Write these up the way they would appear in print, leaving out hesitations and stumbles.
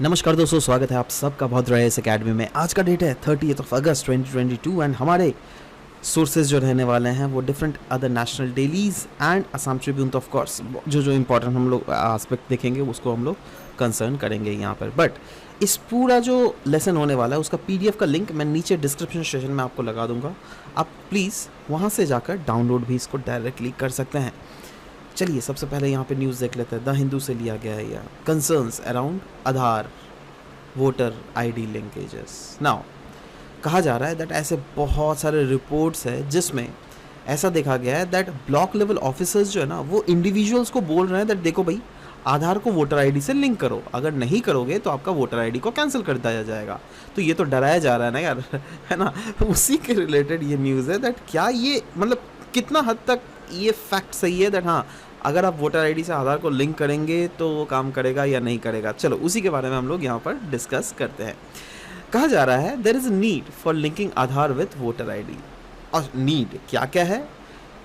नमस्कार दोस्तों, स्वागत है आप सबका बहुत रहा है इस अकेडमी में। आज का डेट है 30 अगस्त 2022 एंड हमारे सोर्सेज जो रहने वाले हैं वो different other national dailies and Assam Tribune. Of course जो इंपॉर्टेंट हम लोग एस्पेक्ट देखेंगे उसको हम लोग कंसर्न करेंगे यहाँ पर। बट इस पूरा जो लेसन होने वाला है उसका पीडीएफ का लिंक मैं नीचे डिस्क्रिप्शन सेशन में आपको लगा दूंगा। आप प्लीज़ वहाँ से जाकर डाउनलोड भी इसको डायरेक्टली कर सकते हैं। चलिए सबसे पहले यहाँ पे न्यूज़ देख लेते हैं। द हिंदू से लिया गया है यह कंसर्न्स अराउंड आधार वोटर आईडी लिंकेजेस। नाउ कहा जा रहा है दैट ऐसे बहुत सारे रिपोर्ट्स है जिसमें ऐसा देखा गया है दैट ब्लॉक लेवल ऑफिसर्स जो है ना वो इंडिविजुअल्स को बोल रहे हैं दैट देखो भाई आधार को वोटर आईडी से लिंक करो, अगर नहीं करोगे तो आपका वोटर आईडी को कैंसिल कर दिया जाएगा। तो ये तो डराया जा रहा है ना यार, है ना। उसी के रिलेटेड ये न्यूज़ है दैट क्या ये मतलब कितना हद तक ये फैक्ट सही है दैट हाँ अगर आप वोटर आईडी से आधार को लिंक करेंगे तो वो काम करेगा या नहीं करेगा। चलो उसी के बारे में हम लोग यहाँ पर डिस्कस करते हैं। कहा जा रहा है there is a need for linking Aadhaar with voter ID. और नीड क्या क्या है?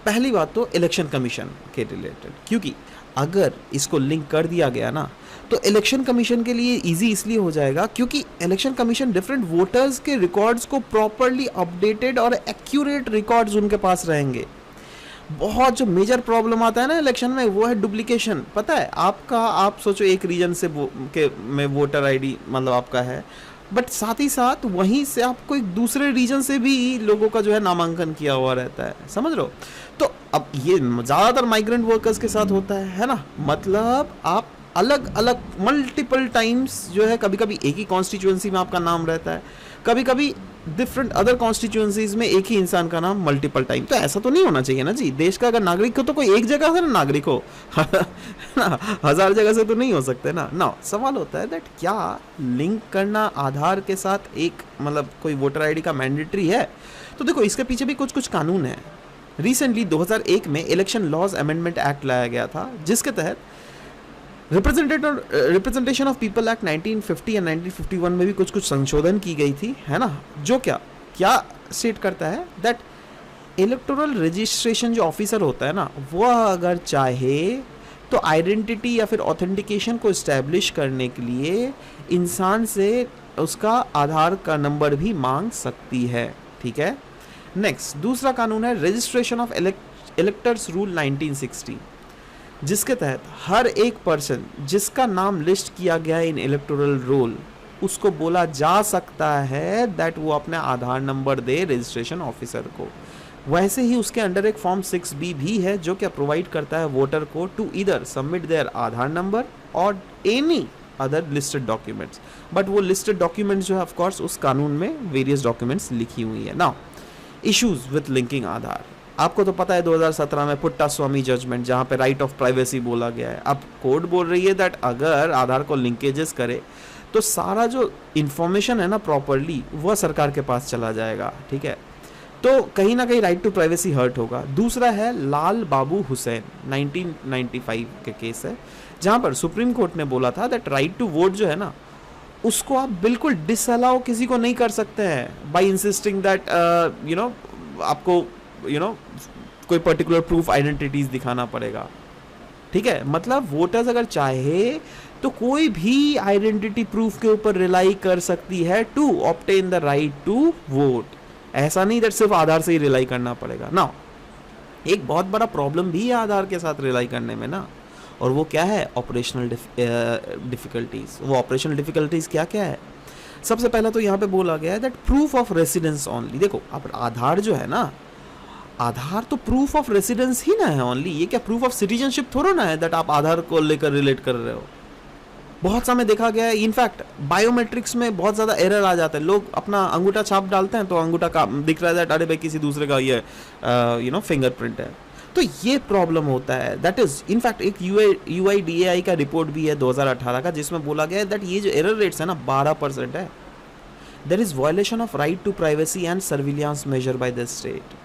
पहली बात तो इलेक्शन कमीशन के रिलेटेड, क्योंकि अगर इसको लिंक कर दिया गया ना तो इलेक्शन कमीशन के लिए इजी इसलिए हो जाएगा क्योंकि इलेक्शन कमीशन डिफरेंट वोटर्स के रिकॉर्ड्स को प्रॉपरली अपडेटेड और एक्यूरेट रिकॉर्ड्स उनके पास रहेंगे। बहुत जो मेजर प्रॉब्लम आता है ना इलेक्शन में वो है डुप्लीकेशन। पता है आपका, आप सोचो एक रीजन से में वोटर आईडी मतलब आपका है, बट साथ ही साथ वहीं से आपको एक दूसरे रीजन से भी लोगों का जो है नामांकन किया हुआ रहता है, समझ लो। तो अब ये ज़्यादातर माइग्रेंट वर्कर्स के साथ होता है ना। मतलब आप अलग अलग मल्टीपल टाइम्स जो है, कभी कभी एक ही कॉन्स्टिट्यूएंसी में आपका नाम रहता है, कभी कभी डिफरेंट अदर कॉन्स्टिट्यूएंसीज में एक ही इंसान का नाम मल्टीपल टाइम। तो ऐसा तो नहीं होना चाहिए ना जी। देश का अगर नागरिक हो तो कोई एक जगह से ना नागरिक हो ना, 1000 जगह से तो नहीं हो सकते ना। सवाल होता है दैट क्या लिंक करना आधार के साथ एक मतलब कोई वोटर आईडी का मैंडेटरी है? तो देखो इसके पीछे भी कुछ कुछ कानून है। रिसेंटली 2001 में इलेक्शन लॉज अमेंडमेंट एक्ट लाया गया था जिसके तहत representation of people act 1950 and 1951 में भी कुछ कुछ संशोधन की गई थी, है ना। जो क्या स्टेट करता है दैट इलेक्टोरल रजिस्ट्रेशन जो ऑफिसर होता है ना वो अगर चाहे तो आइडेंटिटी या फिर ऑथेंटिकेशन को इस्टेब्लिश करने के लिए इंसान से उसका आधार का नंबर भी मांग सकती है, ठीक है। नेक्स्ट दूसरा कानून है रजिस्ट्रेशन ऑफ इलेक्टर्स रूल 1960, जिसके तहत हर एक पर्सन जिसका नाम लिस्ट किया गया है इन इलेक्टोरल रोल उसको बोला जा सकता है दैट वो अपना आधार नंबर दे रजिस्ट्रेशन ऑफिसर को। वैसे ही उसके अंडर एक फॉर्म 6B भी है जो क्या प्रोवाइड करता है वोटर को to either submit their Aadhaar number और any other listed documents. But वो लिस्टेड डॉक्यूमेंट्स जो है ऑफ कोर्स उस कानून में वेरियस डॉक्यूमेंट्स लिखी हुई है। नाउ इश्यूज विथ लिंकिंग आधार, आपको तो पता है 2017 में पुट्टा स्वामी जजमेंट जहाँ पे राइट ऑफ प्राइवेसी बोला गया है। अब कोर्ट बोल रही है दैट अगर आधार को लिंकेजेस करे तो सारा जो इंफॉर्मेशन है ना प्रॉपरली वह सरकार के पास चला जाएगा, ठीक है। तो कहीं ना कहीं राइट टू प्राइवेसी हर्ट होगा। दूसरा है लाल बाबू हुसैन 1995 के केस है जहाँ पर सुप्रीम कोर्ट ने बोला था दैट राइट टू वोट जो है ना उसको आप बिल्कुल डिसअलाउ किसी को नहीं कर सकते हैं बाई इंसिस्टिंग दैट आपको कोई पर्टिकुलर प्रूफ आइडेंटिटीज दिखाना पड़ेगा, ठीक है। मतलब वोटर्स अगर चाहे तो कोई भी आइडेंटिटी प्रूफ के ऊपर रिलाई कर सकती है to obtain the right to vote. ऐसा नहीं दैट सिर्फ आधार से ही रिलाई करना पड़ेगा ना। एक बहुत बड़ा प्रॉब्लम भी है आधार के साथ रिलाई करने में ना, और वो क्या है? Operational difficulties. वो ऑपरेशनल डिफिकल्टीज क्या क्या है? सबसे पहला तो यहाँ पे बोला गया है that proof of residence only. देखो अब आधार जो है ना, आधार तो प्रूफ ऑफ रेसिडेंस ही ना है ओनली। ये क्या प्रूफ ऑफ सिटीजनशिप थोड़ा ना है दैट आप आधार को लेकर रिलेट कर रहे हो। बहुत समय देखा गया है, इनफैक्ट बायोमेट्रिक्स में बहुत ज़्यादा एरर आ जाता है। लोग अपना अंगूठा छाप डालते हैं तो अंगूठा का दिख रहा है दैट अरे भाई किसी दूसरे का ये फिंगरप्रिंट है। तो ये प्रॉब्लम होता है। दैट इज इनफैक्ट एक UIDAI का रिपोर्ट भी है 2018 का जिसमें बोला गया है दैट ये जो एरर रेट्स है ना 12% है। There is violation of right to privacy and surveillance measure by the state.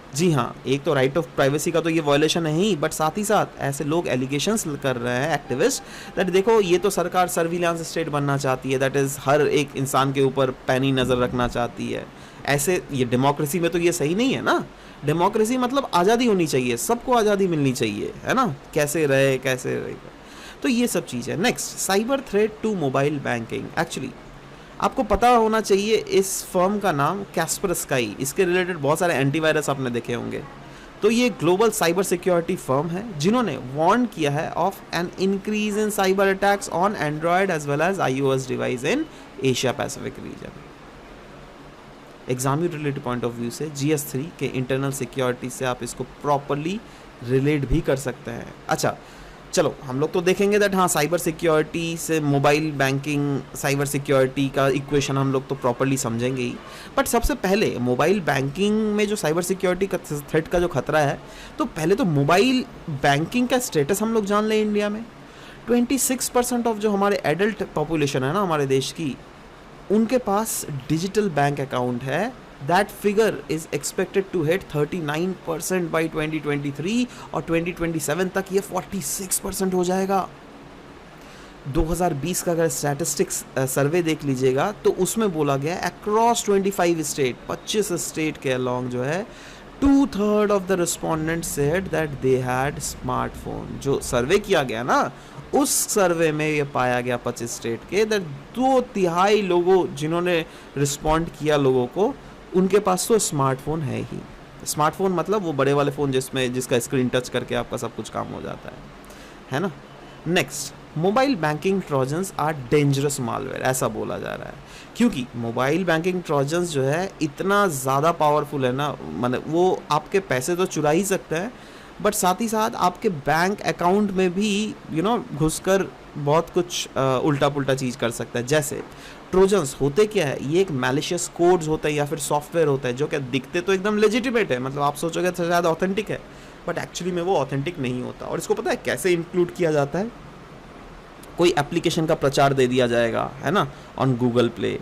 जी हाँ, एक तो राइट ऑफ प्राइवेसी का तो ये वायलेशन है ही, बट साथ ही साथ ऐसे लोग एलिगेशंस कर रहे हैं एक्टिविस्ट दैट देखो ये तो सरकार सर्विलांस स्टेट बनना चाहती है, दैट इज़ हर एक इंसान के ऊपर पैनी नज़र रखना चाहती है। ऐसे ये डेमोक्रेसी में तो ये सही नहीं है ना। डेमोक्रेसी मतलब आज़ादी होनी चाहिए, सबको आज़ादी मिलनी चाहिए, है ना। कैसे रहे कैसे रहेगा। तो ये सब चीज़ है। Next, cyber threat to mobile banking. Actually आपको पता होना चाहिए इस फर्म का नाम कैस्परस्काई, इसके रिलेटेड बहुत सारे एंटीवायरस आपने देखे होंगे। तो ये ग्लोबल साइबर सिक्योरिटी फर्म है जिन्होंने वार्न किया है of an increase in cyber attacks on Android as well as iOS device in Asia Pacific region. Exam related point of view से GS3 के इंटरनल सिक्योरिटी से आप इसको प्रॉपरली रिलेट भी कर सकते हैं। अच्छा चलो, हम लोग तो देखेंगे दैट हाँ साइबर सिक्योरिटी से मोबाइल बैंकिंग, साइबर सिक्योरिटी का इक्वेशन हम लोग तो प्रॉपरली समझेंगे ही। बट सबसे पहले मोबाइल बैंकिंग में जो साइबर सिक्योरिटी का थ्रेट का जो खतरा है, तो पहले तो मोबाइल बैंकिंग का स्टेटस हम लोग जान लें। इंडिया में 26% ऑफ जो हमारे एडल्ट पॉपुलेशन है ना हमारे देश की, उनके पास डिजिटल बैंक अकाउंट है। That figure is expected to hit 39% by 2023 और 2027 तक ये 46% हो जाएगा। 2020 का अगर स्टैटिस्टिक्स सर्वे देख लीजिएगा तो उसमें बोला गया अक्रॉस 25 स्टेट, 25 स्टेट के अलॉन्ग जो है 2/3 of the respondent said that they had smartphone. जो सर्वे किया गया ना, उस सर्वे में ये पाया गया 25 स्टेट के दैट 2/3 लोगों जिन्होंने रिस्पॉन्ड किया लोगों को, उनके पास तो स्मार्टफोन है ही। स्मार्टफोन मतलब वो बड़े वाले फ़ोन जिसका स्क्रीन टच करके आपका सब कुछ काम हो जाता है ना। Next, mobile banking trojans are dangerous malware, ऐसा बोला जा रहा है क्योंकि मोबाइल बैंकिंग ट्रोजन्स जो है इतना ज़्यादा पावरफुल है ना, मतलब वो आपके पैसे तो चुरा ही सकते हैं बट साथ ही साथ आपके बैंक अकाउंट में भी घुसकर बहुत कुछ उल्टा पुल्टा चीज़ कर सकता है। जैसे ट्रोजन्स होते क्या है, ये एक मैलिशियस कोड्स होता है या फिर सॉफ्टवेयर होता है जो कि दिखते तो एकदम लेजिटिमेट है, मतलब आप सोचोगे तो शायद ऑथेंटिक है बट एक्चुअली में वो ऑथेंटिक नहीं होता। और इसको पता है कैसे इंक्लूड किया जाता है, कोई एप्लीकेशन का प्रचार दे दिया जाएगा है ना ऑन गूगल प्ले,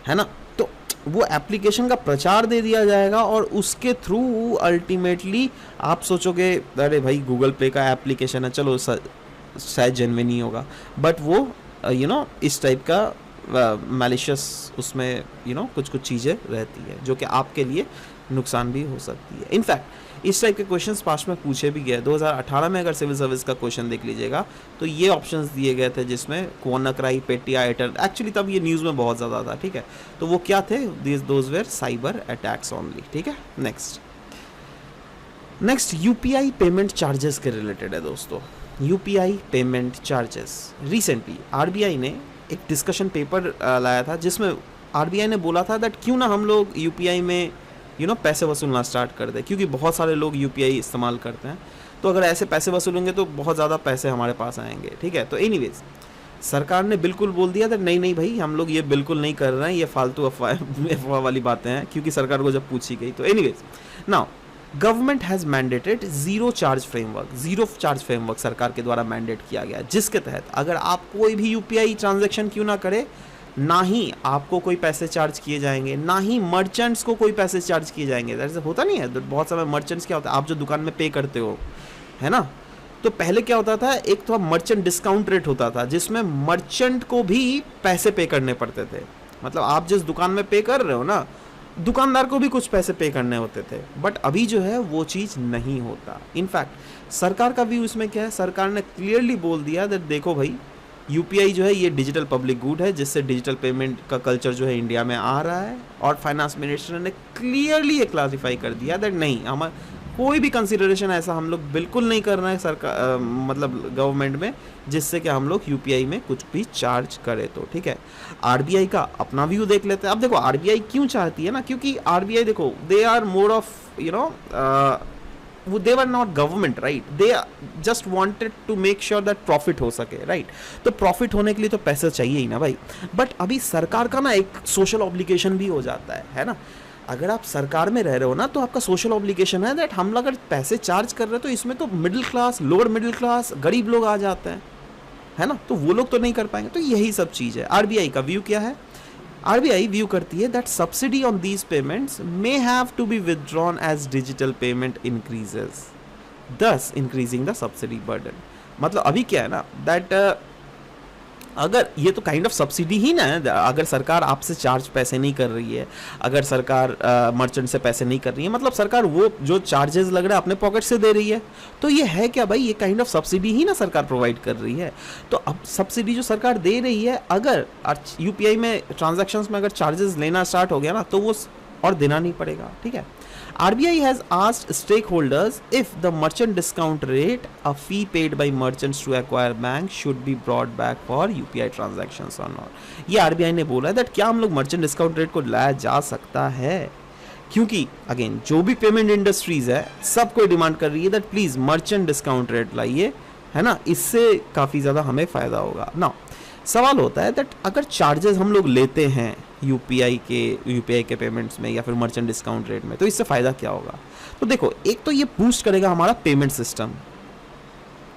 है ना, तो वो एप्लीकेशन का प्रचार दे दिया जाएगा और उसके थ्रू अल्टीमेटली आप सोचोगे अरे भाई गूगल प्ले का एप्लीकेशन है, चलो शायद जेन्युइन ही होगा, बट वो इस टाइप का मैलिशियस उसमें कुछ चीज़ें रहती है जो कि आपके लिए नुकसान भी हो सकती है। इनफैक्ट इस टाइप के क्वेश्चंस पास्ट में पूछे भी गए। 2018 में अगर सिविल सर्विस का क्वेश्चन देख लीजिएगा तो ये ऑप्शंस दिए गए थे जिसमें WannaCry, Petya, एक्चुअली तब ये न्यूज़ में बहुत ज़्यादा था, ठीक है। तो वो क्या थे, those were cyber attacks only, ठीक है। नेक्स्ट UPI पेमेंट चार्जेस के रिलेटेड है दोस्तों। UPI payment charges, recently RBI ने एक डिस्कशन पेपर लाया था जिसमें RBI ने बोला था दैट क्यों ना हम लोग UPI में पैसे वसूलना स्टार्ट कर दें, क्योंकि बहुत सारे लोग UPI इस्तेमाल करते हैं, तो अगर ऐसे पैसे वसूलेंगे तो बहुत ज़्यादा पैसे हमारे पास आएंगे, ठीक है। तो एनीवेज सरकार ने बिल्कुल बोल दिया दैट नहीं भाई हम लोग ये बिल्कुल नहीं कर रहे हैं, ये फालतू अफवाह वाली बातें हैं, क्योंकि सरकार को जब पूछी गई। तो anyways now government has mandated zero charge framework सरकार के द्वारा मैंडेट किया गया, जिसके तहत अगर आप कोई भी UPI ट्रांजैक्शन क्यों ना करे, ना ही आपको कोई पैसे चार्ज किए जाएंगे, ना ही मर्चेंट्स को कोई पैसे चार्ज किए जाएंगे। ऐसा होता नहीं है, बहुत समय मर्चेंट्स क्या होता है, आप जो दुकान में पे करते हो है ना, तो पहले क्या होता था, एक तो मर्चेंट डिस्काउंट रेट होता था जिसमें मर्चेंट को भी पैसे पे करने पड़ते थे, मतलब आप जिस दुकान में पे कर रहे हो ना, दुकानदार को भी कुछ पैसे पे करने होते थे। बट अभी जो है वो चीज़ नहीं होता। इनफैक्ट सरकार का व्यू इसमें क्या है, सरकार ने क्लियरली बोल दिया दैट देखो भाई UPI जो है ये डिजिटल पब्लिक गुड है, जिससे डिजिटल पेमेंट का कल्चर जो है इंडिया में आ रहा है। और फाइनेंस मिनिस्टर ने क्लियरली ये क्लासिफाई कर दिया दैट नहीं, हमारा कोई भी कंसिडरेशन ऐसा हम लोग बिल्कुल नहीं कर रहे हैं सरकार मतलब गवर्नमेंट में, जिससे कि हम लोग UPI में कुछ भी चार्ज करें तो, ठीक है। RBI का अपना व्यू देख लेते हैं। अब देखो RBI क्यों चाहती है ना, क्योंकि RBI देखो दे आर मोर ऑफ वो they were not government, right, they just wanted to make sure that profit हो सके, राइट। तो प्रॉफिट होने के लिए तो पैसा चाहिए ही ना भाई। बट अभी सरकार का ना एक सोशल ऑब्लिगेशन भी हो जाता है ना। अगर आप सरकार में रह रहे हो ना तो आपका सोशल ऑब्लिगेशन है दैट हम अगर पैसे चार्ज कर रहे हैं तो इसमें तो middle class, lower middle class, गरीब लोग आ जाते हैं, है ना, तो वो लोग तो नहीं कर पाएंगे। तो यही सब चीज़ है। RBI का व्यू क्या है, RBI व्यू करती है that subsidy on these payments may have to be withdrawn as digital payment increases, thus increasing the subsidy burden. मतलब अभी क्या है ना दैट अगर ये तो काइंड ऑफ सब्सिडी ही ना है, अगर सरकार आपसे चार्ज पैसे नहीं कर रही है, अगर सरकार मर्चेंट से पैसे नहीं कर रही है, मतलब सरकार वो जो चार्जेस लग रहा है अपने पॉकेट से दे रही है, तो ये है क्या भाई, ये काइंड ऑफ सब्सिडी ही ना सरकार प्रोवाइड कर रही है। तो अब सब्सिडी जो सरकार दे रही है, अगर यूपीआई में ट्रांजैक्शंस में अगर चार्जेस लेना स्टार्ट हो गया ना, तो वो और देना नहीं पड़ेगा, ठीक है। RBI has asked stakeholders if the merchant discount rate, a fee paid by merchants to acquire banks, should be brought back for UPI transactions or not. ये RBI ने बोला है that क्या हम लोग मर्चेंट डिस्काउंट रेट को लाया जा सकता है, क्योंकि अगेन जो भी पेमेंट इंडस्ट्रीज है सब कोई डिमांड कर रही है that please merchant discount rate लाइए, है ना, इससे काफ़ी ज़्यादा हमें फ़ायदा होगा ना। सवाल होता है दैट अगर चार्जेस हम लोग लेते हैं यूपीआई के पेमेंट्स में या फिर मर्चेंट डिस्काउंट रेट में, तो इससे फ़ायदा क्या होगा। तो देखो, एक तो ये बूस्ट करेगा हमारा पेमेंट सिस्टम,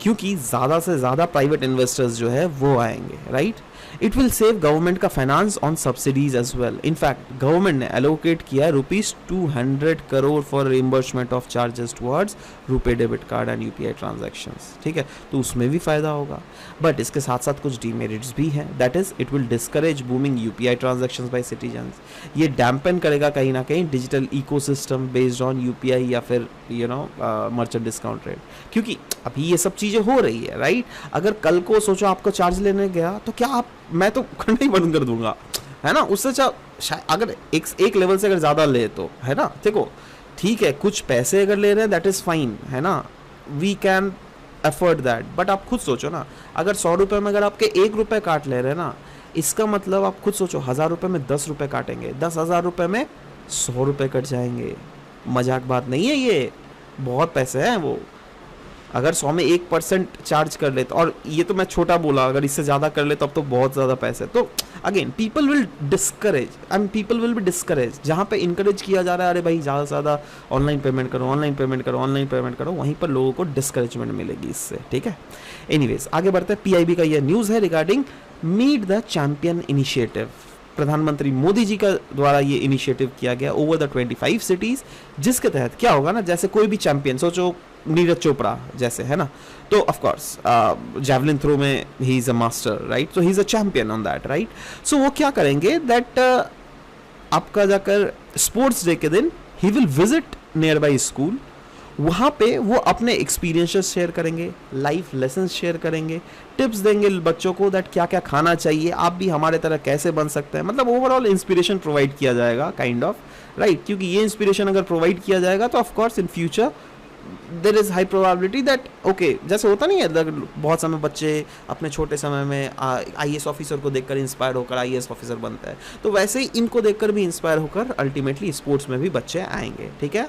क्योंकि ज़्यादा से ज़्यादा प्राइवेट इन्वेस्टर्स जो है वो आएंगे, right. It will save government का finance on subsidies as well. In fact government ने एलोकेट किया है ₹200 crore for reimbursement of charges towards RuPay debit card and UPI transactions, ठीक है, तो उसमें भी फ़ायदा होगा। बट इसके साथ साथ कुछ डीमेरिट्स भी हैं, that is it will discourage booming UPI transactions by citizens. ये डैम्पन करेगा कहीं ना कहीं digital ecosystem based on UPI या फिर मर्चेंट डिस्काउंट रेट, क्योंकि अभी ये सब चीज़ें हो रही है, राइट। अगर कल को सोचो आपको चार्ज लेने गया तो क्या मैं तो करना ही बंद कर दूंगा, है ना। उससे अच्छा अगर एक लेवल से अगर ज़्यादा ले तो, है ना, देखो ठीक है, कुछ पैसे अगर ले रहे हैं दैट इज़ फाइन, है ना, we can afford that. But आप खुद सोचो ना, अगर 100 रुपये में अगर आपके 1 रुपये काट ले रहे हैं ना, इसका मतलब आप खुद सोचो 1000 रुपये में 10 रुपये काटेंगे, 10,000 रुपये में 100 रुपये कट जाएंगे। मजाक बात नहीं है, ये बहुत पैसे हैं वो। अगर 100 में 1% चार्ज कर ले तो, और ये तो मैं छोटा बोला, अगर इससे ज़्यादा कर ले तब तो बहुत ज़्यादा पैसे। तो again people will discourage and people will be discourage. जहाँ पे इनकरेज किया जा रहा है, अरे भाई ज़्यादा से ज़्यादा ऑनलाइन पेमेंट करो, ऑनलाइन पेमेंट करो, ऑनलाइन पेमेंट करो, वहीं पर लोगों को डिस्करेजमेंट मिलेगी इससे, ठीक है। एनीवेज आगे बढ़ते हैं। PIB का यह न्यूज़ है regarding meet the champion initiative. प्रधानमंत्री मोदी जी का द्वारा ये इनिशिएटिव किया गया ओवर द 25 सिटीज़, जिसके तहत क्या होगा ना, जैसे कोई भी चैंपियन, सोचो नीरज चोपड़ा जैसे, है ना, तो ऑफ कोर्स जैवलिन थ्रो में he is a master, right, so he is a champion on that, right. So वो क्या करेंगे दैट आपका जाकर स्पोर्ट्स डे के दिन he will visit near by school, वहाँ पे वो अपने एक्सपीरियंसेस शेयर करेंगे, लाइफ लेसन्स शेयर करेंगे, टिप्स देंगे बच्चों को दैट क्या क्या खाना चाहिए, आप भी हमारे तरह कैसे बन सकते हैं। मतलब ओवरऑल इंस्पिरेशन प्रोवाइड किया जाएगा काइंड ऑफ, राइट, क्योंकि ये इंस्पिरेशन अगर प्रोवाइड किया जाएगा तो of course in future there is high probability that okay, जैसे होता नहीं है बहुत समय बच्चे अपने छोटे समय में IAS ऑफिसर को देखकर इंस्पायर होकर IAS ऑफिसर बनता है, तो वैसे ही इनको देखकर भी इंस्पायर होकर अल्टीमेटली स्पोर्ट्स में भी बच्चे आएंगे, ठीक है।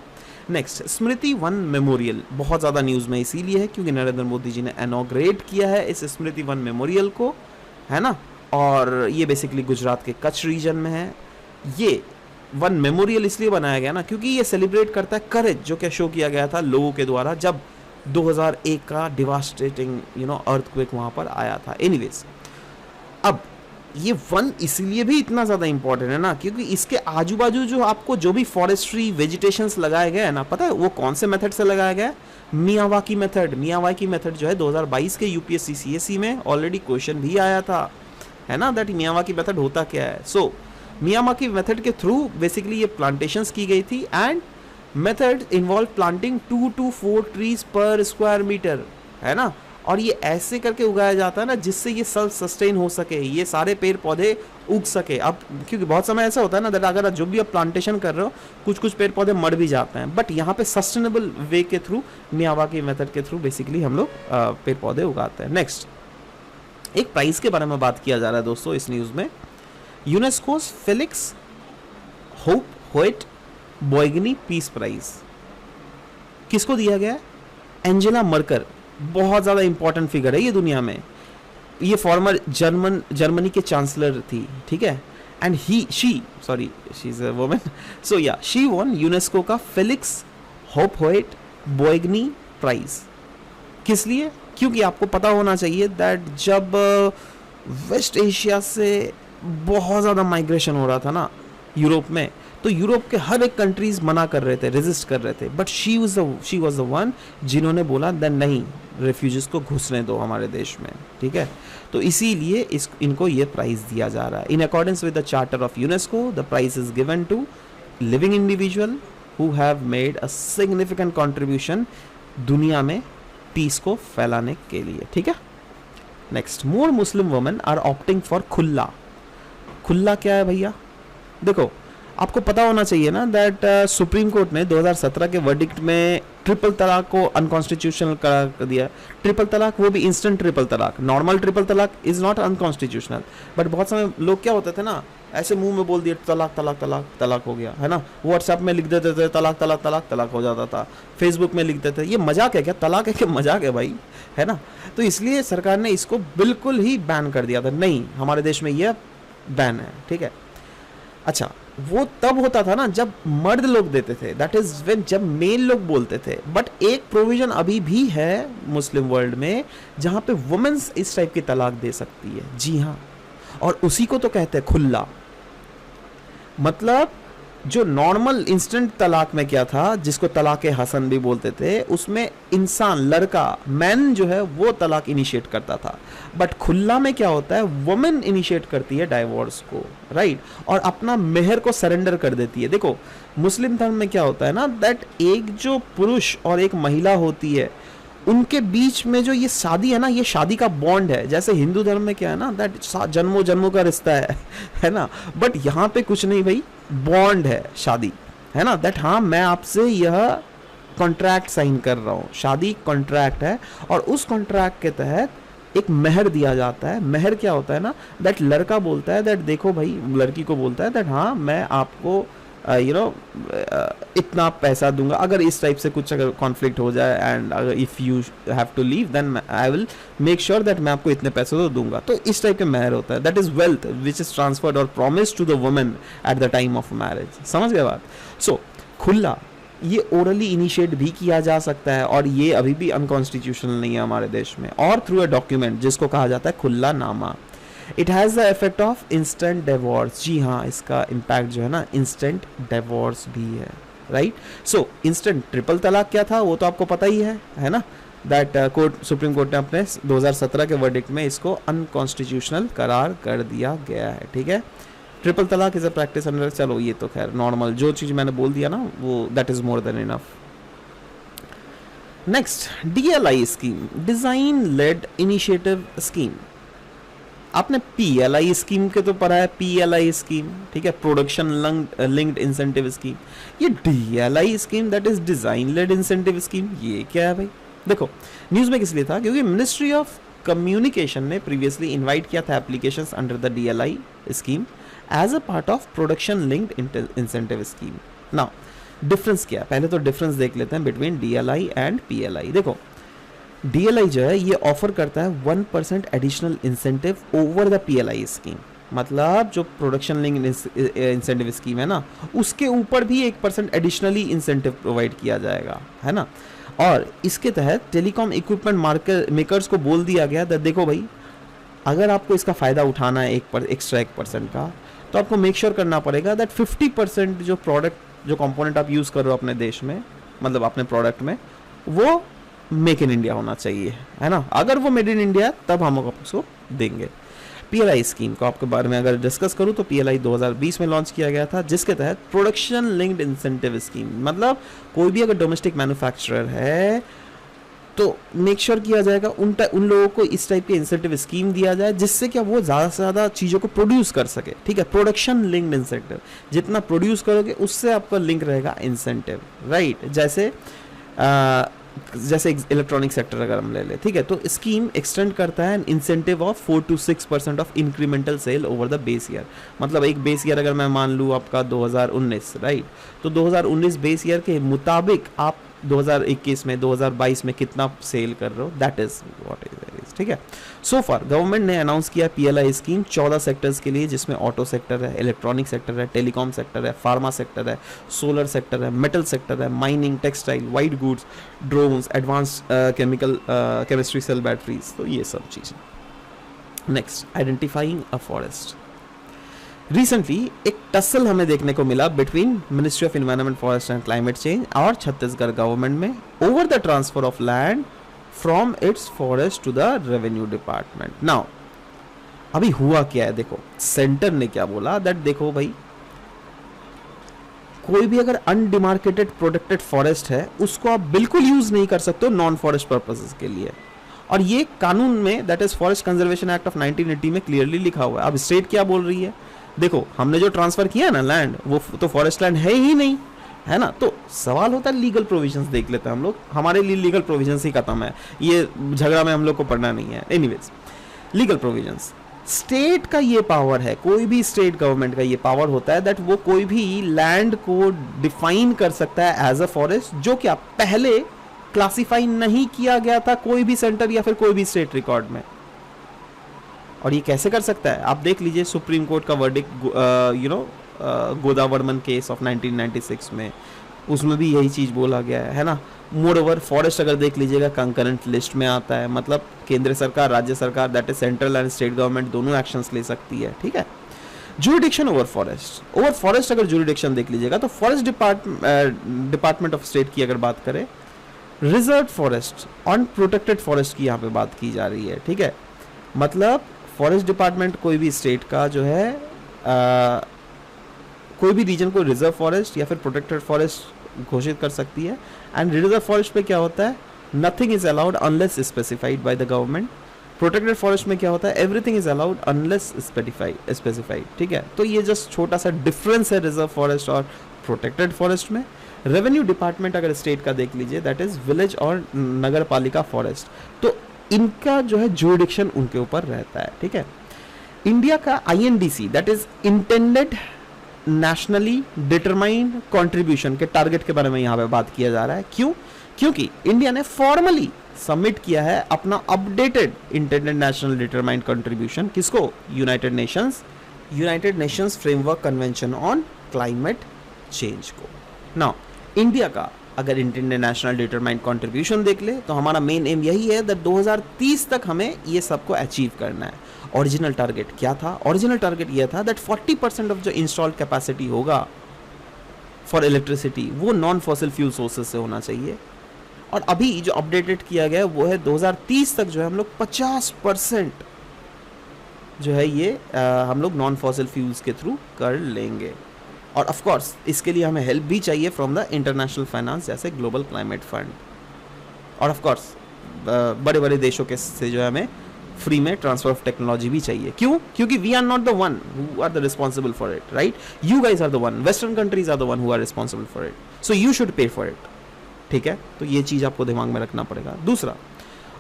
नेक्स्ट, स्मृति वन मेमोरियल बहुत ज़्यादा न्यूज़ में इसीलिए है क्योंकि नरेंद्र मोदी जी ने इनॉग्रेट किया है इस स्मृति वन मेमोरियल को, है ना, और ये बेसिकली गुजरात के कच्छ रीजन में है। ये वन मेमोरियल इसलिए बनाया गया ना क्योंकि ये सेलिब्रेट करता है करेज जो क्या शो किया गया था लोगों के द्वारा जब 2001 का डिवास्टेटिंग अर्थक्वेक वहाँ पर आया था। एनीवेज, अब ये वन इसीलिए भी इतना ज़्यादा इंपॉर्टेंट है ना क्योंकि इसके आजू बाजू जो आपको जो भी फॉरेस्ट्री वेजिटेशंस लगाए गए हैं ना, पता है वो कौन से मेथड से लगाया गया है? Miyawaki method. मियावाकी मेथड जो है 2022 के UPSC CSE में ऑलरेडी क्वेश्चन भी आया था, है ना, दैट मियावाकी मेथड होता क्या है। सो मियावाकी मेथड के थ्रू बेसिकली ये प्लांटेशंस की गई थी and method involve planting 2 to 4 trees पर स्क्वायर मीटर, है ना, और ये ऐसे करके उगाया जाता है ना जिससे ये सेल्फ सस्टेन हो सके, ये सारे पेड़ पौधे उग सके। अब क्योंकि बहुत समय ऐसा होता है ना दैट अगर जो भी आप प्लांटेशन कर रहे हो कुछ पेड़ पौधे मर भी जाते हैं, बट यहाँ पे सस्टेनेबल वे के थ्रू मियावाकी मेथड के थ्रू बेसिकली हम लोग पेड़ पौधे उगाते हैं। नेक्स्ट, एक प्राइस के बारे में बात किया जा रहा है दोस्तों इस न्यूज़ में। UNESCO's Felix Houphouet बॉयगनी peace prize किसको दिया गया है? एंजेला मर्कर, बहुत ज़्यादा इंपॉर्टेंट फिगर है ये दुनिया में। ये फॉर्मर जर्मनी के चांसलर थी, ठीक है, and she is a woman. So yeah she won UNESCO का फेलिक्स होइट बॉयगनी प्राइज। किस लिए? क्योंकि आपको पता होना चाहिए दैट जब वेस्ट एशिया से बहुत ज़्यादा माइग्रेशन हो रहा था ना यूरोप में, तो यूरोप के हर एक कंट्रीज मना कर रहे थे, रेजिस्ट कर रहे थे, but she was the one जिन्होंने बोला देन नहीं, रेफ्यूजीज को घुसने दो हमारे देश में, ठीक है। तो इसीलिए इनको ये प्राइज दिया जा रहा है। In accordance with the charter of UNESCO the prize is given to living individual who have made a significant contribution दुनिया में पीस को फैलाने के लिए, ठीक है। Next, more Muslim women are opting for खुला। खुला क्या है भैया? देखो, आपको पता होना चाहिए ना दैट सुप्रीम कोर्ट ने 2017 के वर्डिक्ट में ट्रिपल तलाक को अनकॉन्स्टिट्यूशनल कर दिया। ट्रिपल तलाक, वो भी इंस्टेंट ट्रिपल तलाक। नॉर्मल ट्रिपल तलाक इज नॉट अनकॉन्स्टिट्यूशनल, बट बहुत सारे लोग क्या होते थे ना, ऐसे मुंह में बोल दिए तलाक तलाक तलाक तलाक हो गया, है ना। व्हाट्सएप में लिख देते थे तलाक तलाक तलाक तलाक हो जाता था, फेसबुक में लिख देते थे। ये मजाक है क्या? तलाक है क्या? मजाक है भाई, है ना। तो इसलिए सरकार ने इसको बिल्कुल ही बैन कर दिया था। नहीं, हमारे देश में यह बैन है, ठीक है। अच्छा, वो तब होता था ना जब मर्द लोग देते थे, दैट इज व्हेन जब मेल लोग बोलते थे। बट एक प्रोविजन अभी भी है मुस्लिम वर्ल्ड में जहां पे वुमेन्स इस टाइप की तलाक दे सकती है, जी हाँ, और उसी को तो कहते हैं खुला। मतलब जो नॉर्मल इंस्टेंट तलाक में क्या था, जिसको तलाक हसन भी बोलते थे, उसमें इंसान, लड़का, मैन जो है वो तलाक इनिशिएट करता था। बट खुला में क्या होता है, वुमेन इनिशिएट करती है डाइवोर्स को, राइट, और अपना मेहर को सरेंडर कर देती है। देखो, मुस्लिम धर्म में क्या होता है ना, दैट एक जो पुरुष और एक महिला होती है, उनके बीच में जो ये शादी है ना, ये शादी का बॉन्ड है। जैसे हिंदू धर्म में क्या है ना, दैट जन्मों जन्मों का रिश्ता है ना। बट यहाँ पे कुछ नहीं भाई, बॉन्ड है, शादी, है ना। दैट हाँ, मैं आपसे यह कॉन्ट्रैक्ट साइन कर रहा हूँ, शादी कॉन्ट्रैक्ट है, और उस कॉन्ट्रैक्ट के तहत एक मेहर दिया जाता है। मेहर क्या होता है ना, दैट लड़का बोलता है दैट देखो भाई, लड़की को बोलता है दैट हाँ, मैं आपको इतना पैसा दूंगा अगर इस टाइप से कुछ अगर कॉन्फ्लिक्ट हो जाए, एंड अगर if you have to leave then I will make sure that मैं आपको इतने पैसे तो दूंगा। तो इस टाइप के मेहर होता है, that is wealth which is transferred और promise to the women at the time of marriage. समझ गए बात? सो खुला ये ओरली इनिशिएट भी किया जा सकता है, और ये अभी भी अनकॉन्स्टिट्यूशनल नहीं है हमारे देश में, और थ्रू अ डॉक्यूमेंट जिसको कहा जाता है खुला नामा। It has the effect of instant divorce. जी हाँ, इसका इम्पैक्ट जो है ना, इंस्टेंट डिवोर्स भी है, राइट। सो इंस्टेंट ट्रिपल तलाक क्या था वो तो आपको पता ही है ना। दैट कोर्ट, सुप्रीम कोर्ट ने अपने 2017 के वर्डिक्ट में इसको अनकॉन्स्टिट्यूशनल करार कर दिया गया है, ठीक है। ट्रिपल तलाक इज अ प्रैक्टिस अंडर, चलो ये तो खैर नॉर्मल, जो चीज़ मैंने बोल दिया ना वो that is more than enough. Next, DLI scheme, design led initiative scheme. आपने PLI स्कीम के तो पढ़ा है, PLI स्कीम, ठीक है, प्रोडक्शन लिंक्ड इंसेंटिव स्कीम। ये DLI scheme that is design led incentive scheme, ये क्या है भाई? देखो, न्यूज़ में किस लिए था, क्योंकि मिनिस्ट्री ऑफ कम्युनिकेशन ने प्रीवियसली इनवाइट किया था applications under the DLI scheme as a part of production linked incentive scheme. Now difference क्या है, पहले तो डिफरेंस देख लेते हैं बिटवीन DLI एंड PLI। देखो, DLI जो है ये ऑफर करता है 1% additional incentive over the PLI scheme. मतलब जो प्रोडक्शन लिंक इंसेंटिव स्कीम है ना, उसके ऊपर भी 1% एडिशनली इंसेंटिव प्रोवाइड किया जाएगा, है ना। और इसके तहत टेलीकॉम इक्विपमेंट मेकर्स को बोल दिया गया that देखो भाई, अगर आपको इसका फ़ायदा उठाना है एक्स्ट्रा 1% का, तो आपको मेक श्योर करना पड़ेगा दैट 50% जो प्रोडक्ट, जो कंपोनेंट आप यूज़ कर रहे हो अपने देश में, मतलब अपने प्रोडक्ट में, वो मेक इन इंडिया होना चाहिए, है ना। अगर वो मेड इन इंडिया तब हम उसको देंगे। PLI स्कीम को आपके बारे में अगर डिस्कस करूं तो PLI 2020 में लॉन्च किया गया था, जिसके तहत प्रोडक्शन लिंक्ड इंसेंटिव स्कीम, मतलब कोई भी अगर डोमेस्टिक मैन्युफैक्चरर है तो मेक श्योर किया जाएगा उन लोगों को इस टाइप के इंसेंटिव स्कीम दिया जाए, जिससे क्या वो ज़्यादा से ज़्यादा चीज़ों को प्रोड्यूस कर सके, ठीक है। प्रोडक्शन लिंक्ड इंसेंटिव, जितना प्रोड्यूस करोगे उससे आपका लिंक रहेगा इंसेंटिव, राइट। जैसे इलेक्ट्रॉनिक सेक्टर अगर हम ले लें, ठीक है, तो स्कीम एक्सटेंड करता है incentive of 4 to 6% of incremental sale over the base year. मतलब एक बेस ईयर अगर मैं मान लूँ आपका 2019, राइट, तो 2019 बेस ईयर के मुताबिक आप 2021 में 2022 में कितना सेल कर रहे हो, दैट इज व्हाट इज, ठीक है। सो फार गवर्नमेंट ने अनाउंस किया PLI स्कीम 14 सेक्टर्स के लिए, जिसमें ऑटो सेक्टर है, इलेक्ट्रॉनिक सेक्टर है, टेलीकॉम सेक्टर है, फार्मा सेक्टर है, सोलर सेक्टर है, मेटल सेक्टर है, mining, textile, white goods, drones, advance chemistry, cell batteries, तो ये सब चीज़ें। Next, identifying a forest. Recently एक टसल हमें देखने को मिला between ministry of environment forest and climate change और छत्तीसगढ़ गवर्नमेंट में over the transfer of land from its forest to the revenue department. Now अभी हुआ क्या है, देखो सेंटर ने क्या बोला, दैट देखो भाई कोई भी अगर अनडिमार्केटेड प्रोटेक्टेड फॉरेस्ट है उसको आप बिल्कुल यूज नहीं कर सकते हो नॉन फॉरेस्ट पर्पसेस के लिए, और ये कानून में that is forest conservation act of 1980 में क्लियरली लिखा हुआ है। अब स्टेट क्या बोल रही है, देखो हमने जो ट्रांसफर किया है ना लैंड, वो तो फॉरेस्ट लैंड है ही नहीं, है ना। तो सवाल होता है लीगल प्रोविजंस देख लेते हैं हम लोग, हमारे लिए लीगल प्रोविजंस ही खत्म है, ये झगड़ा में हम लोग को पढ़ना नहीं है। एनीवेज लीगल प्रोविजंस, स्टेट का ये पावर है, कोई भी स्टेट गवर्नमेंट का ये पावर होता है दैट वो कोई भी लैंड को डिफाइन कर सकता है एज अ फॉरेस्ट, जो क्या पहले क्लासिफाई नहीं किया गया था कोई भी सेंटर या फिर कोई भी स्टेट रिकॉर्ड में। और ये कैसे कर सकता है, आप देख लीजिए सुप्रीम कोर्ट का वर्डिक्ट गोदावरमन केस ऑफ 1996 में, उसमें भी यही चीज बोला गया है ना। मोर ओवर फॉरेस्ट अगर देख लीजिएगा कंकरेंट लिस्ट में आता है, मतलब केंद्र सरकार, राज्य सरकार that is central and state government दोनों एक्शंस ले सकती है, ठीक है। जुरिडिक्शन ओवर फॉरेस्ट अगर जुरिडिक्शन देख लीजिएगा तो फॉरेस्ट डिपार्टमेंट ऑफ स्टेट की अगर बात करें, reserve forest on protected forest की यहाँ पे बात की जा रही है, ठीक है। मतलब फॉरेस्ट डिपार्टमेंट कोई भी स्टेट का जो है कोई भी रीजन को रिजर्व फॉरेस्ट या फिर प्रोटेक्टेड फॉरेस्ट घोषित कर सकती है। एंड रिजर्व फॉरेस्ट पे क्या होता है, nothing is allowed unless specified by the government. Protected forest में क्या होता है, everything is allowed unless specified, ठीक है। तो ये जस्ट छोटा सा डिफरेंस है रिजर्व फॉरेस्ट और प्रोटेक्टेड फॉरेस्ट में। रेवेन्यू डिपार्टमेंट अगर स्टेट का देख लीजिए दैट इज विलेज और नगर पालिका फॉरेस्ट, तो इनका जो है जुरिडिक्शन उनके ऊपर रहता है, ठीक है। इंडिया का INDC that is intended nationally determined contribution के टारगेट के बारे में यहाँ पे बात किया जा रहा है। क्यों, क्योंकि इंडिया ने फॉर्मली सबमिट किया है अपना updated intended national determined contribution, किसको, United Nations Framework Convention on Climate Change को। नाउ इंडिया का अगर इंटेंडेड नेशनल डिटरमाइंड कंट्रीब्यूशन देख ले तो हमारा मेन एम यही है दैट 2030 तक हमें ये सबको अचीव करना है। ओरिजिनल टारगेट क्या था, ओरिजिनल टारगेट ये था दैट 40% ऑफ जो इंस्टॉल्ड कैपेसिटी होगा फॉर इलेक्ट्रिसिटी वो नॉन फॉसिल फ्यूल सोर्सेज से होना चाहिए। और अभी जो अपडेटेड किया गया है वो है 2030 तक जो है हम लोग 50% जो है ये हम लोग नॉन फॉसिल फ्यूल्स के थ्रू कर लेंगे। और ऑफ कोर्स इसके लिए हमें हेल्प भी चाहिए फ्रॉम द इंटरनेशनल फाइनेंस जैसे ग्लोबल क्लाइमेट फंड, और ऑफ कोर्स बड़े बड़े देशों के से जो है हमें फ्री में ट्रांसफर ऑफ टेक्नोलॉजी भी चाहिए। क्यों, क्योंकि we are not the one who are the responsible for it, right. You guys are the one, western countries are the one who are responsible for it, so you should pay for it, ठीक है। तो ये चीज आपको दिमाग में रखना पड़ेगा। दूसरा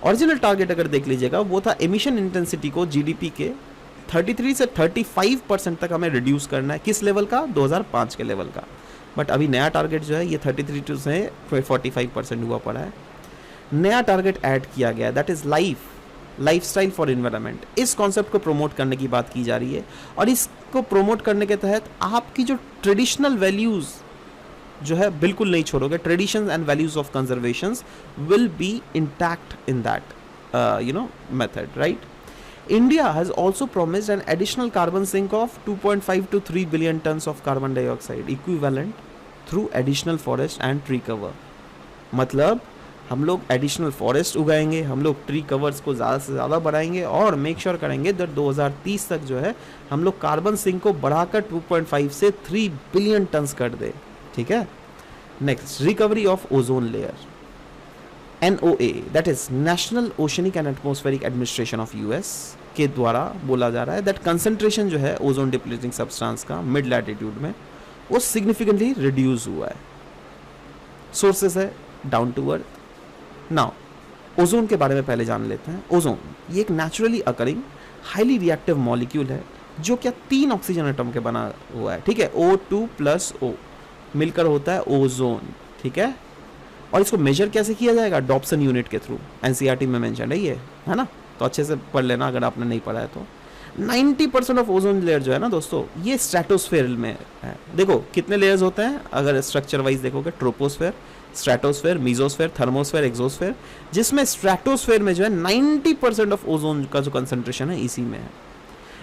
ओरिजिनल टारगेट अगर देख लीजिएगा वो था एमिशन इंटेंसिटी को GDP के 33 से 35% तक हमें रिड्यूस करना है। किस लेवल का, 2005 के लेवल का। बट अभी नया टारगेट जो है ये 33 से 45% हुआ पड़ा है। नया टारगेट ऐड किया गया that is lifestyle for environment. इस कॉन्सेप्ट को प्रमोट करने की बात की जा रही है, और इसको प्रमोट करने के तहत आपकी जो ट्रेडिशनल वैल्यूज जो है बिल्कुल नहीं छोड़ोगे। Traditions and values of conservations will be intact in that method, right. India has also promised an additional carbon sink of 2.5 to 3 billion tons of carbon dioxide equivalent through additional forest and tree cover। मतलब हम लोग additional forest उगाएंगे, हम लोग tree covers को ज़्यादा से ज़्यादा बढ़ाएंगे और मेक श्योर करेंगे दैट 2030 तक जो है हम लोग कार्बन सिंक को बढ़ाकर 2.5 से 3 बिलियन टन्स कर दे, ठीक है। Next, recovery of ozone layer, NOAA that is national oceanic and atmospheric administration of US के द्वारा बोला जा रहा है दैट कंसंट्रेशन जो है ओजोन डिप्लीटिंग सब्सटेंस का मिड लैटिट्यूड में वो सिग्निफिकेंटली रिड्यूस हुआ है। सोर्सेस है down to earth. Now ozone के बारे में पहले जान लेते हैं। ओजोन ये एक naturally occurring highly reactive molecule है जो क्या 3 ऑक्सीजन एटम के बना हुआ है, ठीक है। O2+O मिलकर होता है ओजोन, ठीक है। और इसको मेजर कैसे किया जाएगा, डॉप्सन यूनिट के थ्रू। NCERT में मेंशन है ये, है ना, तो अच्छे से पढ़ लेना अगर आपने नहीं पढ़ा है तो। 90% ऑफ ओजोन लेयर जो है ना दोस्तों ये स्ट्रेटोस्फेयर में है। देखो कितने लेयर्स होते हैं अगर स्ट्रक्चर वाइज देखोगे, troposphere, stratosphere, mesosphere, thermosphere, exosphere, जिसमें स्ट्रेटोस्फेयर में जो है 90% ऑफ ओजोन का जो कंसंट्रेशन है इसी में है।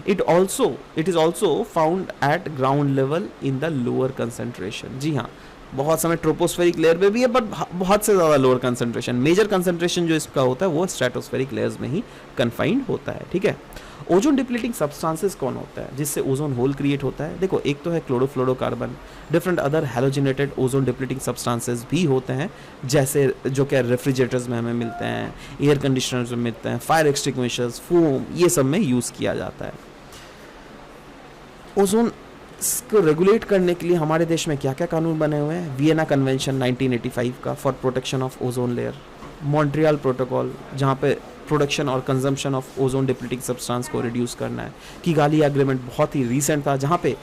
It is also found at ground level in the lower concentration. जी हाँ, बहुत समय ट्रोपोस्फेरिक लेयर पे भी है, बट बहुत से ज़्यादा लोअर कंसंट्रेशन। मेजर कंसंट्रेशन जो इसका होता है वो स्ट्रेटोस्फेरिक लेयर्स में ही कन्फाइंड होता है, ठीक है। ओजोन डिप्लीटिंग सब्सटेंसेस कौन होता है जिससे ओजोन होल क्रिएट होता है? देखो, एक तो है chlorofluorocarbon, different other halogenated ozone depleting substances भी होते हैं, जैसे जो क्या रेफ्रिजरेटर्स में हमें मिलते हैं, एयर कंडीशनर्स में मिलते हैं, फायर एक्सटिंग्विशर्स, फोम, ये सब में यूज़ किया जाता है। ओजोन को रेगुलेट करने के लिए हमारे देश में क्या क्या कानून बने हुए हैं? वियना कन्वेंशन 1985 का for protection of ozone layer, Montreal protocol जहाँ पे प्रोडक्शन और consumption of ozone depleting substance को रिड्यूस करना है, किगाली एग्रीमेंट बहुत ही रीसेंट था जहाँ पे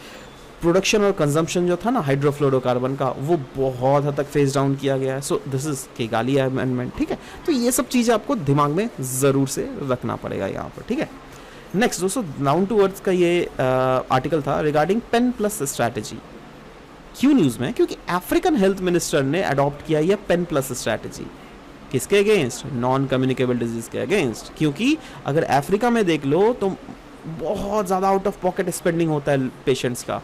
प्रोडक्शन और कंजम्पशन जो था ना हाइड्रोफ्लोरोकार्बन का, वो बहुत हद तक फेज डाउन किया गया है। So this is Kigali amendment, ठीक है। तो ये सब चीज़ें आपको दिमाग में ज़रूर से रखना पड़ेगा यहाँ पर, ठीक है। नेक्स्ट दोस्तों, डाउन टू अर्थ का ये आर्टिकल था रिगार्डिंग पेन प्लस स्ट्रैटेजी। क्यों न्यूज़ में? क्योंकि अफ्रीकन हेल्थ मिनिस्टर ने अडॉप्ट किया ये पेन प्लस स्ट्रैटेजी। किसके अगेंस्ट? नॉन कम्युनिकेबल डिजीज के अगेंस्ट। क्योंकि अगर अफ्रीका में देख लो तो बहुत ज़्यादा आउट ऑफ पॉकेट स्पेंडिंग होता है पेशेंट्स का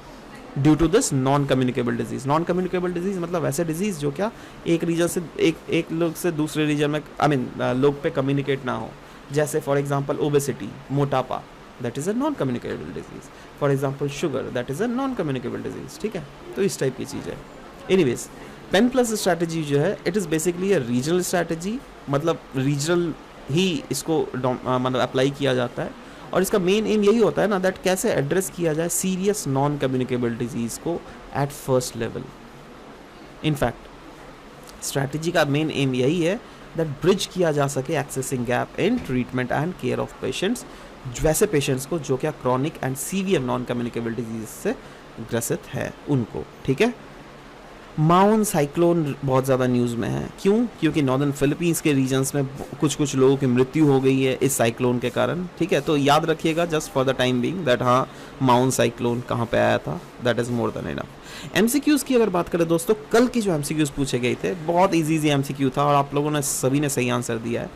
due to this non communicable disease. Non communicable disease मतलब ऐसे डिजीज जो क्या एक रीजन से एक लोग से दूसरे रीजन में लोग पे कम्युनिकेट ना हो, जैसे फॉर एग्जांपल ओबेसिटी, मोटापा, that is a non communicable disease. For example sugar, that is a non communicable disease, ठीक है। तो इस टाइप की चीज़ है। एनीवेज, पेन प्लस स्ट्रैटेजी जो है it is basically a regional strategy, मतलब रीजनल ही इसको मतलब अप्लाई किया जाता है, और इसका मेन एम यही होता है ना दैट कैसे एड्रेस किया जाए सीरियस नॉन कम्युनिकेबल डिजीज़ को at first level. In fact strategy का मेन एम यही है दैट ब्रिज किया जा सके accessing gap in treatment and care of patients, वैसे पेशेंट्स को जो क्या chronic and severe non communicable disease से ग्रसित है उनको, ठीक है। माउन साइक्लोन बहुत ज़्यादा न्यूज़ में है। क्यों? क्योंकि नॉर्दर्न फिलीपींस के रीजन्स में कुछ लोगों की मृत्यु हो गई है इस साइक्लोन के कारण, ठीक है। तो याद रखिएगा just for the time being that हाँ, माउन साइक्लोन कहाँ पे आया था, that is more than enough. MCQs की अगर बात करें दोस्तों, कल की जो एमसीक्यूज़ पूछे गए थे बहुत इजी एमसीक्यू था और आप लोगों ने सभी ने सही आंसर दिया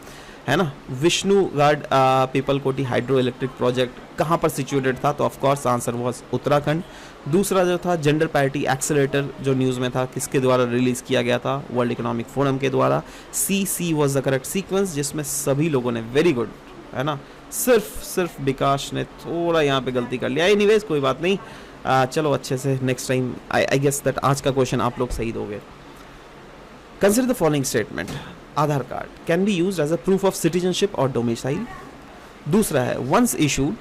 है ना। Vishnu guard Pipalkoti hydro electric project कहाँ पर सिचुएटेड था? तो ऑफकोर्स आंसर वॉज उत्तराखंड। दूसरा जो था जेंडर पैरिटी एक्सेलेरेटर जो न्यूज़ में था, किसके द्वारा रिलीज़ किया गया था? वर्ल्ड इकोनॉमिक फोरम के द्वारा। सी वॉज द करेक्ट सीक्वेंस, जिसमें सभी लोगों ने वेरी गुड, है ना। सिर्फ विकास ने थोड़ा यहाँ पे गलती कर लिया। एनीवेज कोई बात नहीं, चलो अच्छे से next time I guess that आज का क्वेश्चन आप लोग सही दोगे। Consider the following statement. Aadhaar card can be used as a proof of citizenship और डोमिसाइल। दूसरा है once issued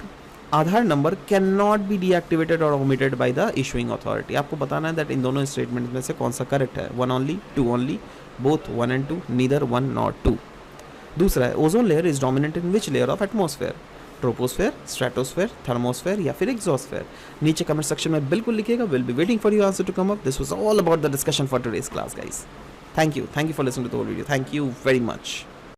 Aadhaar number can not be deactivated और omitted by the issuing authority. आपको बताना है दैट इन दोनों स्टेटमेंट में से कौन सा करेक्ट है, 1 only, 2 only, both 1 and 2, neither 1 nor 2। दूसरा है ozone layer is dominate in which layer of atmosphere? Troposphere, stratosphere, thermosphere या फिर एग्जॉस्फेयर? नीचे कमेंट सेक्शन में बिल्कुल लिखिएगा। Will be waiting for your answer to come up. This was all about the discussion for today's class guys. Thank you for listening to the whole video. Thank you very much.